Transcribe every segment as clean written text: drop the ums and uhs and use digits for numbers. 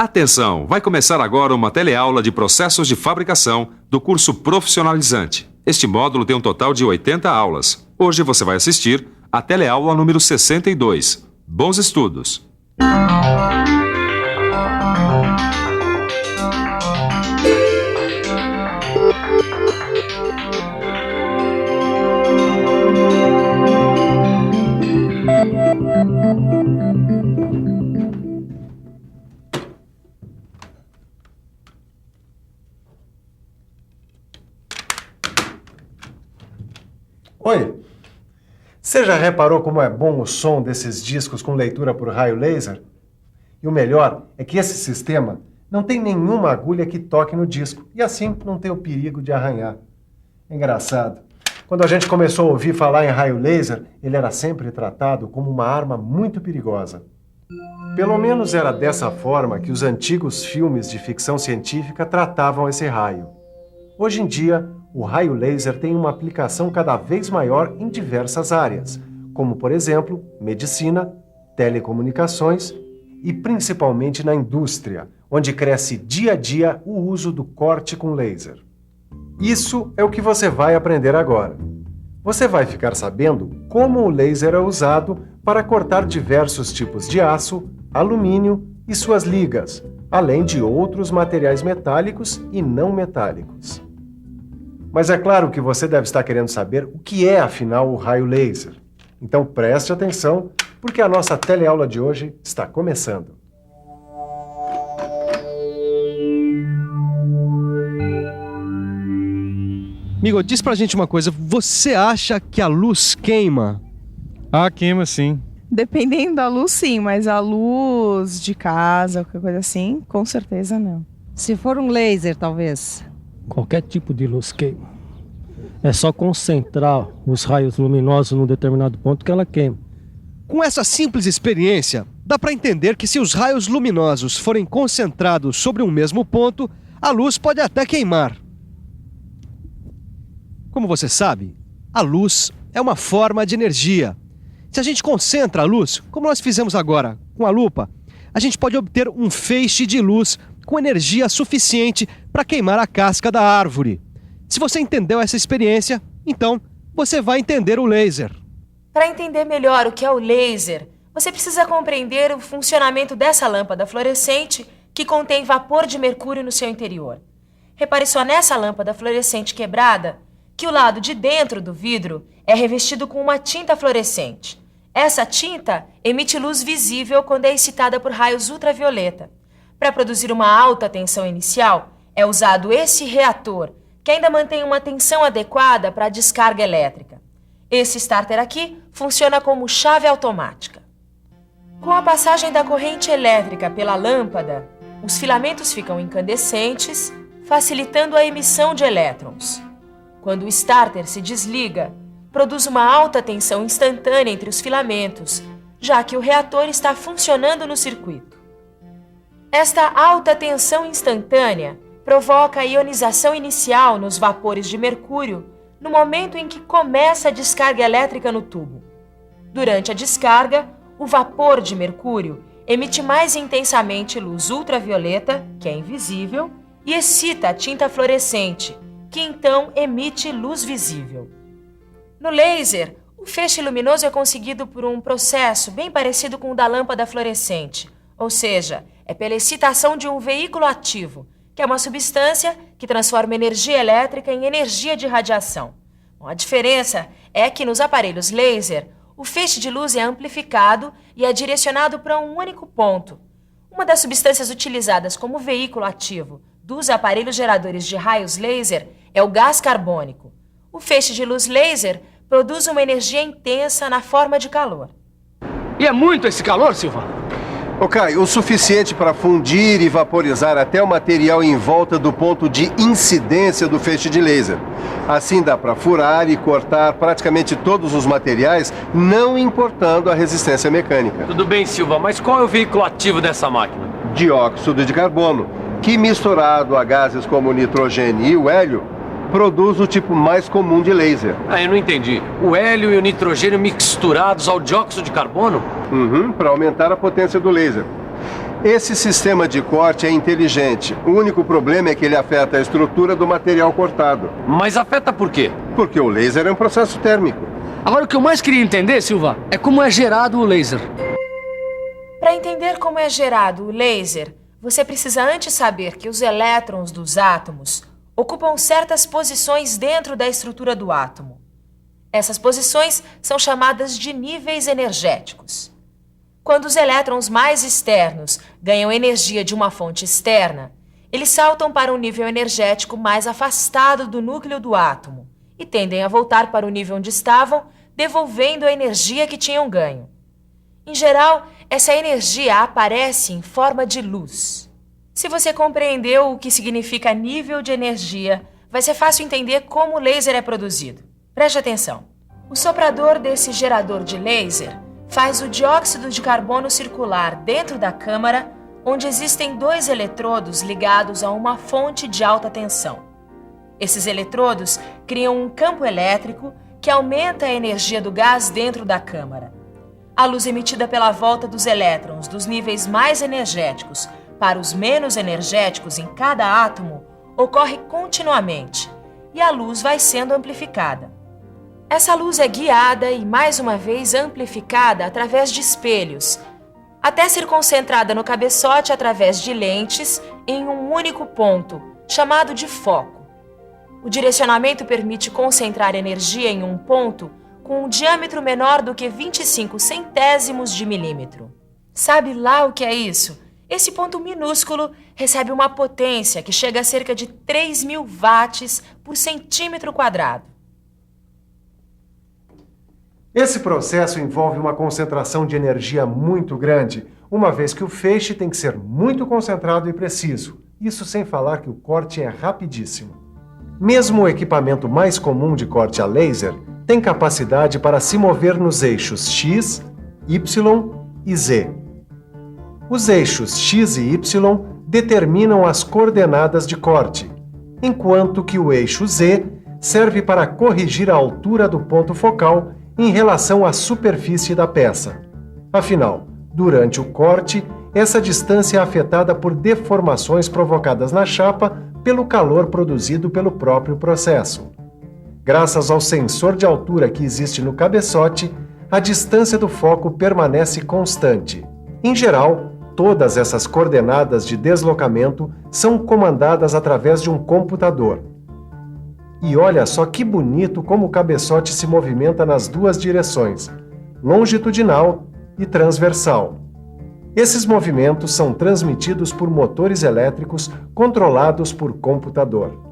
Atenção! Vai começar agora uma teleaula de processos de fabricação do curso Profissionalizante. Este módulo tem um total de 80 aulas. Hoje você vai assistir a teleaula número 62. Bons estudos! Oi, você já reparou como é bom o som desses discos com leitura por raio laser? E o melhor é que esse sistema não tem nenhuma agulha que toque no disco e assim não tem o perigo de arranhar. É engraçado. Quando a gente começou a ouvir falar em raio laser, ele era sempre tratado como uma arma muito perigosa. Pelo menos era dessa forma que os antigos filmes de ficção científica tratavam esse raio. Hoje em dia, o raio laser tem uma aplicação cada vez maior em diversas áreas, como, por exemplo, medicina, telecomunicações e principalmente na indústria, onde cresce dia a dia o uso do corte com laser. Isso é o que você vai aprender agora. Você vai ficar sabendo como o laser é usado para cortar diversos tipos de aço, alumínio e suas ligas, além de outros materiais metálicos e não metálicos. Mas é claro que você deve estar querendo saber o que é, afinal, o raio laser. Então preste atenção, porque a nossa teleaula de hoje está começando. Amigo, diz pra gente uma coisa, você acha que a luz queima? Ah, queima sim. Dependendo da luz, sim, mas a luz de casa, qualquer coisa assim, com certeza não. Se for um laser, talvez. Qualquer tipo de luz queima. É só concentrar os raios luminosos num determinado ponto que ela queima. Com essa simples experiência, dá para entender que se os raios luminosos forem concentrados sobre um mesmo ponto, a luz pode até queimar. Como você sabe, a luz é uma forma de energia. Se a gente concentra a luz, como nós fizemos agora com a lupa, a gente pode obter um feixe de luz com energia suficiente para queimar a casca da árvore. Se você entendeu essa experiência, então você vai entender o laser. Para entender melhor o que é o laser, você precisa compreender o funcionamento dessa lâmpada fluorescente que contém vapor de mercúrio no seu interior. Repare só nessa lâmpada fluorescente quebrada que o lado de dentro do vidro é revestido com uma tinta fluorescente. Essa tinta emite luz visível quando é excitada por raios ultravioleta. Para produzir uma alta tensão inicial, é usado esse reator, que ainda mantém uma tensão adequada para a descarga elétrica. Esse starter aqui funciona como chave automática. Com a passagem da corrente elétrica pela lâmpada, os filamentos ficam incandescentes, facilitando a emissão de elétrons. Quando o starter se desliga, produz uma alta tensão instantânea entre os filamentos, já que o reator está funcionando no circuito. Esta alta tensão instantânea provoca a ionização inicial nos vapores de mercúrio no momento em que começa a descarga elétrica no tubo. Durante a descarga, o vapor de mercúrio emite mais intensamente luz ultravioleta, que é invisível, e excita a tinta fluorescente, que então emite luz visível. No laser, o feixe luminoso é conseguido por um processo bem parecido com o da lâmpada fluorescente, ou seja, é pela excitação de um veículo ativo, que é uma substância que transforma energia elétrica em energia de radiação. Bom, a diferença é que nos aparelhos laser, o feixe de luz é amplificado e é direcionado para um único ponto. Uma das substâncias utilizadas como veículo ativo dos aparelhos geradores de raios laser é o gás carbônico. O feixe de luz laser produz uma energia intensa na forma de calor. E é muito esse calor, Silva? O suficiente para fundir e vaporizar até o material em volta do ponto de incidência do feixe de laser. Assim dá para furar e cortar praticamente todos os materiais, não importando a resistência mecânica. Tudo bem, Silva, mas qual é o veículo ativo dessa máquina? Dióxido de carbono, que misturado a gases como o nitrogênio e o hélio, produz o tipo mais comum de laser. Eu não entendi. O hélio e o nitrogênio misturados ao dióxido de carbono? Para aumentar a potência do laser. Esse sistema de corte é inteligente. O único problema é que ele afeta a estrutura do material cortado. Mas afeta por quê? Porque o laser é um processo térmico. Agora, o que eu mais queria entender, Silva, é como é gerado o laser. Para entender como é gerado o laser, você precisa antes saber que os elétrons dos átomos ocupam certas posições dentro da estrutura do átomo. Essas posições são chamadas de níveis energéticos. Quando os elétrons mais externos ganham energia de uma fonte externa, eles saltam para um nível energético mais afastado do núcleo do átomo e tendem a voltar para o nível onde estavam, devolvendo a energia que tinham ganho. Em geral, essa energia aparece em forma de luz. Se você compreendeu o que significa nível de energia, vai ser fácil entender como o laser é produzido. Preste atenção. O soprador desse gerador de laser faz o dióxido de carbono circular dentro da câmara, onde existem 2 eletrodos ligados a uma fonte de alta tensão. Esses eletrodos criam um campo elétrico que aumenta a energia do gás dentro da câmara. A luz emitida pela volta dos elétrons dos níveis mais energéticos para os menos energéticos em cada átomo ocorre continuamente e a luz vai sendo amplificada. Essa luz é guiada e, mais uma vez, amplificada através de espelhos, até ser concentrada no cabeçote através de lentes em um único ponto, chamado de foco. O direcionamento permite concentrar energia em um ponto com um diâmetro menor do que 25 centésimos de milímetro. Sabe lá o que é isso? Esse ponto minúsculo recebe uma potência que chega a cerca de 3.000 watts por centímetro quadrado. Esse processo envolve uma concentração de energia muito grande, uma vez que o feixe tem que ser muito concentrado e preciso. Isso sem falar que o corte é rapidíssimo. Mesmo o equipamento mais comum de corte a laser tem capacidade para se mover nos eixos X, Y e Z. Os eixos X e Y determinam as coordenadas de corte, enquanto que o eixo Z serve para corrigir a altura do ponto focal em relação à superfície da peça. Afinal, durante o corte, essa distância é afetada por deformações provocadas na chapa pelo calor produzido pelo próprio processo. Graças ao sensor de altura que existe no cabeçote, a distância do foco permanece constante. Em geral, todas essas coordenadas de deslocamento são comandadas através de um computador. E olha só que bonito como o cabeçote se movimenta nas 2 direções, longitudinal e transversal. Esses movimentos são transmitidos por motores elétricos controlados por computador.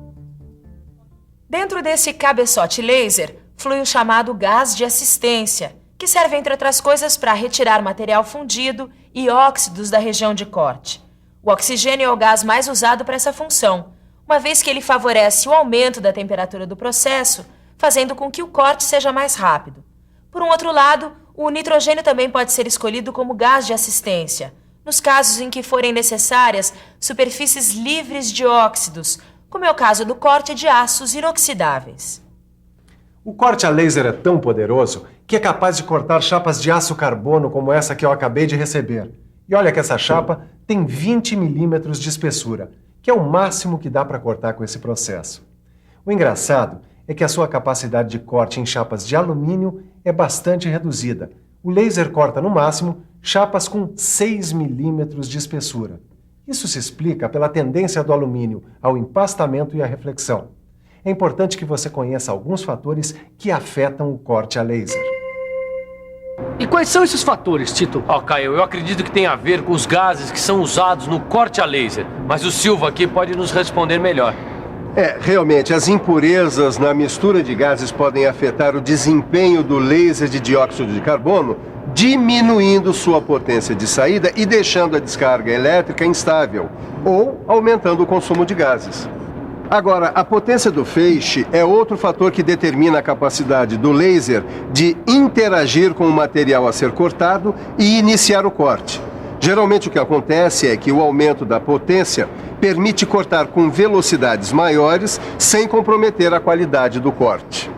Dentro desse cabeçote laser, flui o chamado gás de assistência, que serve, entre outras coisas, para retirar material fundido e óxidos da região de corte. O oxigênio é o gás mais usado para essa função, uma vez que ele favorece o aumento da temperatura do processo, fazendo com que o corte seja mais rápido. Por um outro lado, o nitrogênio também pode ser escolhido como gás de assistência, nos casos em que forem necessárias superfícies livres de óxidos, como é o caso do corte de aços inoxidáveis. O corte a laser é tão poderoso que é capaz de cortar chapas de aço carbono como essa que eu acabei de receber. E olha que essa chapa tem 20 milímetros de espessura, que é o máximo que dá para cortar com esse processo. O engraçado é que a sua capacidade de corte em chapas de alumínio é bastante reduzida. O laser corta no máximo chapas com 6 milímetros de espessura. Isso se explica pela tendência do alumínio ao empastamento e à reflexão. É importante que você conheça alguns fatores que afetam o corte a laser. E quais são esses fatores, Tito? Caio, eu acredito que tem a ver com os gases que são usados no corte a laser, mas o Silva aqui pode nos responder melhor. Realmente, as impurezas na mistura de gases podem afetar o desempenho do laser de dióxido de carbono, diminuindo sua potência de saída e deixando a descarga elétrica instável, ou aumentando o consumo de gases. Agora, a potência do feixe é outro fator que determina a capacidade do laser de interagir com o material a ser cortado e iniciar o corte. Geralmente o que acontece é que o aumento da potência permite cortar com velocidades maiores sem comprometer a qualidade do corte.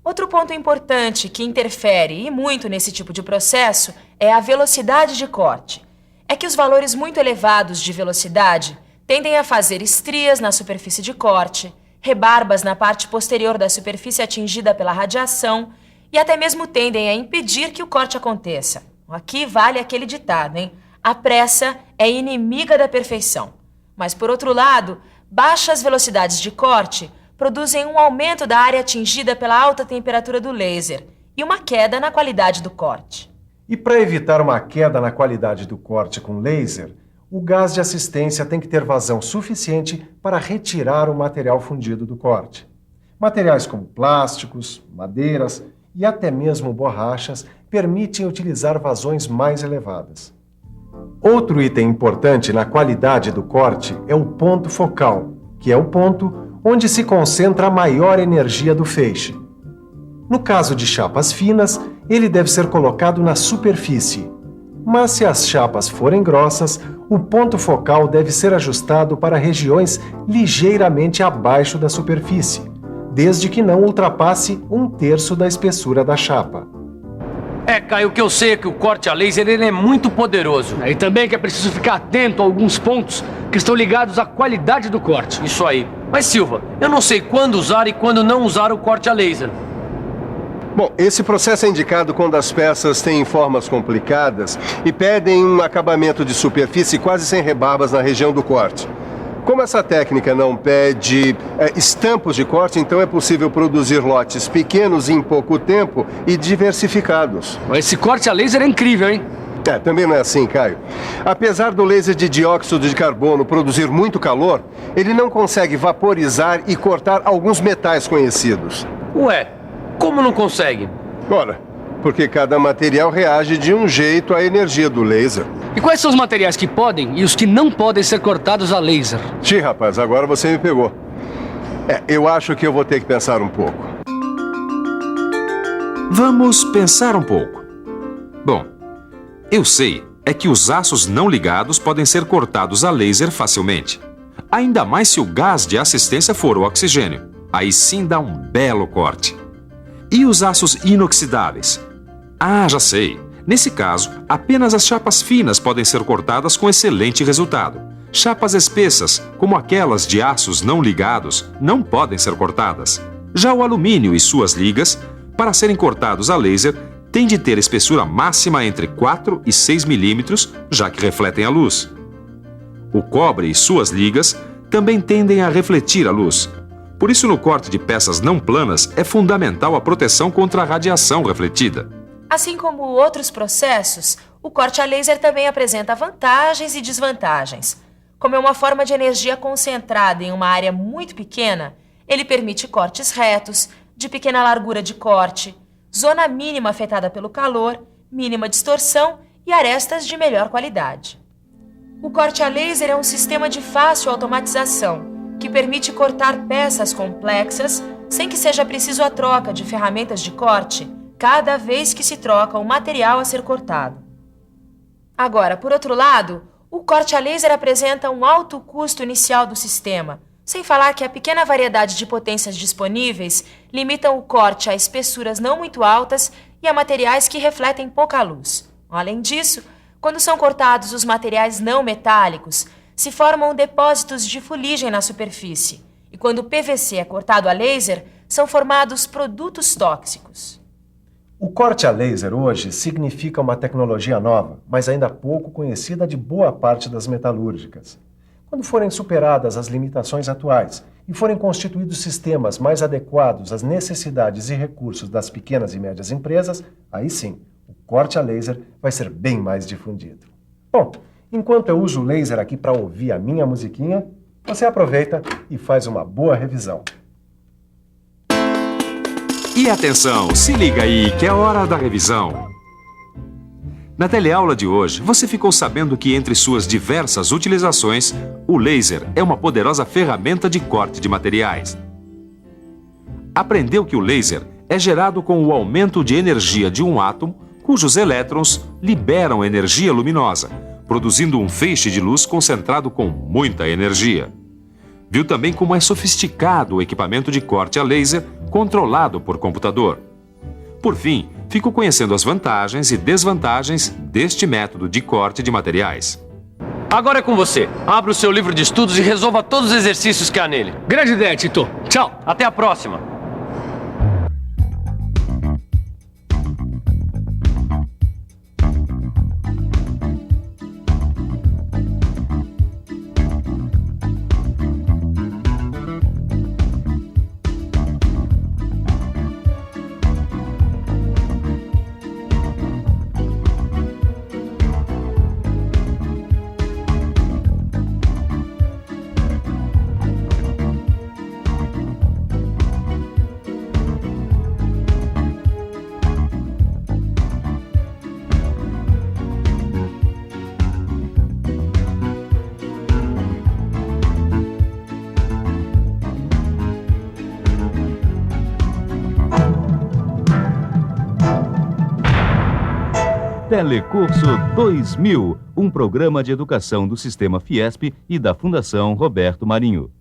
Outro ponto importante que interfere e muito nesse tipo de processo é a velocidade de corte. é que os valores muito elevados de velocidade tendem a fazer estrias na superfície de corte, rebarbas na parte posterior da superfície atingida pela radiação e até mesmo tendem a impedir que o corte aconteça. Aqui vale aquele ditado, hein? A pressa é inimiga da perfeição. Mas, por outro lado, baixas velocidades de corte produzem um aumento da área atingida pela alta temperatura do laser e uma queda na qualidade do corte. E para evitar uma queda na qualidade do corte com laser, o gás de assistência tem que ter vazão suficiente para retirar o material fundido do corte. Materiais como plásticos, madeiras e até mesmo borrachas permitem utilizar vazões mais elevadas. Outro item importante na qualidade do corte é o ponto focal, que é o ponto onde se concentra a maior energia do feixe. No caso de chapas finas, ele deve ser colocado na superfície. Mas se as chapas forem grossas, o ponto focal deve ser ajustado para regiões ligeiramente abaixo da superfície, desde que não ultrapasse 1/3 da espessura da chapa. Caio, o que eu sei é que o corte a laser ele é muito poderoso. E também que é preciso ficar atento a alguns pontos que estão ligados à qualidade do corte. Isso aí. Mas, Silva, eu não sei quando usar e quando não usar o corte a laser. Bom, esse processo é indicado quando as peças têm formas complicadas e pedem um acabamento de superfície quase sem rebarbas na região do corte. Como essa técnica não pede estampos de corte, então é possível produzir lotes pequenos em pouco tempo e diversificados. Esse corte a laser é incrível, hein? Também não é assim, Caio. Apesar do laser de dióxido de carbono produzir muito calor, ele não consegue vaporizar e cortar alguns metais conhecidos. Ué, como não consegue? Ora, porque cada material reage de um jeito à energia do laser. E quais são os materiais que podem e os que não podem ser cortados a laser? Rapaz, agora você me pegou. Eu acho que eu vou ter que pensar um pouco. Vamos pensar um pouco. Bom, eu sei é que os aços não ligados podem ser cortados a laser facilmente. Ainda mais se o gás de assistência for o oxigênio. Aí sim dá um belo corte. E os aços inoxidáveis? Já sei. Nesse caso, apenas as chapas finas podem ser cortadas com excelente resultado. Chapas espessas, como aquelas de aços não ligados, não podem ser cortadas. Já o alumínio e suas ligas, para serem cortados a laser, têm de ter espessura máxima entre 4 e 6 milímetros, já que refletem a luz. O cobre e suas ligas também tendem a refletir a luz. Por isso, no corte de peças não planas, é fundamental a proteção contra a radiação refletida. Assim como outros processos, o corte a laser também apresenta vantagens e desvantagens. Como é uma forma de energia concentrada em uma área muito pequena, ele permite cortes retos, de pequena largura de corte, zona mínima afetada pelo calor, mínima distorção e arestas de melhor qualidade. O corte a laser é um sistema de fácil automatização, que permite cortar peças complexas sem que seja preciso a troca de ferramentas de corte cada vez que se troca o material a ser cortado. Agora, por outro lado, o corte a laser apresenta um alto custo inicial do sistema, sem falar que a pequena variedade de potências disponíveis limitam o corte a espessuras não muito altas e a materiais que refletem pouca luz. Além disso, quando são cortados os materiais não metálicos, se formam depósitos de fuligem na superfície, e quando o PVC é cortado a laser, são formados produtos tóxicos. O corte a laser hoje significa uma tecnologia nova, mas ainda pouco conhecida de boa parte das metalúrgicas. Quando forem superadas as limitações atuais e forem constituídos sistemas mais adequados às necessidades e recursos das pequenas e médias empresas, aí sim, o corte a laser vai ser bem mais difundido. Bom, enquanto eu uso o laser aqui para ouvir a minha musiquinha, você aproveita e faz uma boa revisão. E atenção, se liga aí que é hora da revisão. Na teleaula de hoje, você ficou sabendo que entre suas diversas utilizações, o laser é uma poderosa ferramenta de corte de materiais. Aprendeu que o laser é gerado com o aumento de energia de um átomo, cujos elétrons liberam energia luminosa, produzindo um feixe de luz concentrado com muita energia. Viu também como é sofisticado o equipamento de corte a laser controlado por computador. Por fim, fico conhecendo as vantagens e desvantagens deste método de corte de materiais. Agora é com você. Abra o seu livro de estudos e resolva todos os exercícios que há nele. Grande ideia, Tito. Tchau. Até a próxima. Telecurso 2000, um programa de educação do Sistema Fiesp e da Fundação Roberto Marinho.